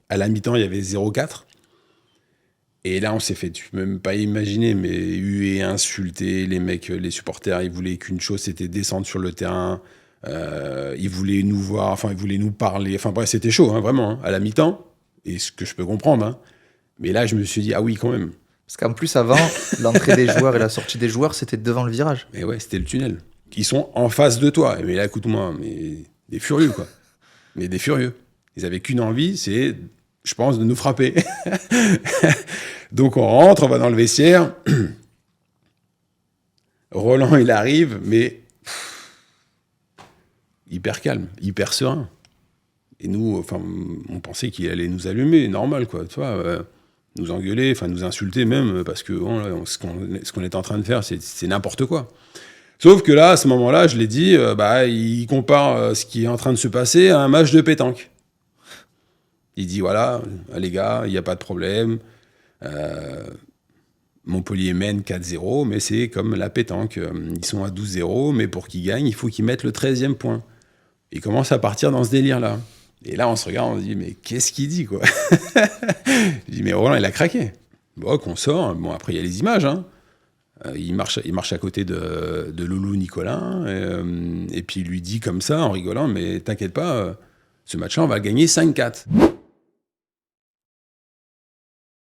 À la mi-temps, il y avait 0-4. Et là, on s'est fait, tu peux même pas imaginer, mais huer, insulter, les mecs, les supporters, ils voulaient qu'une chose, c'était descendre sur le terrain. Ils voulaient nous voir, enfin, ils voulaient nous parler. Enfin, bref, c'était chaud, hein, vraiment, hein, à la mi-temps. Et ce que je peux comprendre, hein. Mais là, je me suis dit, ah oui, quand même. Parce qu'en plus, avant, l'entrée des joueurs et la sortie des joueurs, c'était devant le virage. Mais ouais, c'était le tunnel. Ils sont en face de toi. Mais là, écoute-moi, mais des furieux, quoi. Mais des furieux. Ils avaient qu'une envie, c'est, je pense, de nous frapper. Donc on rentre, on va dans le vestiaire. Roland, il arrive, mais hyper calme, hyper serein. Et nous, enfin, on pensait qu'il allait nous allumer, normal, quoi, tu vois, nous engueuler, enfin, nous insulter même, parce que bon, là, ce qu'on est en train de faire, c'est n'importe quoi. Sauf que là, à ce moment-là, je l'ai dit, il compare ce qui est en train de se passer à un match de pétanque. Il dit, voilà, les gars, il n'y a pas de problème. Montpellier mène 4-0, mais c'est comme la pétanque. Ils sont à 12-0, mais pour qu'ils gagnent, il faut qu'ils mettent le 13e point. Il commence à partir dans ce délire-là. Et là, on se regarde, on se dit, mais qu'est-ce qu'il dit, quoi? Je dis, mais Roland, il a craqué. Bon, qu'on sort. Bon, après, il y a les images, hein. Il marche à côté de Loulou Nicolin, et puis il lui dit comme ça, en rigolant, mais t'inquiète pas, ce match-là, on va le gagner 5-4.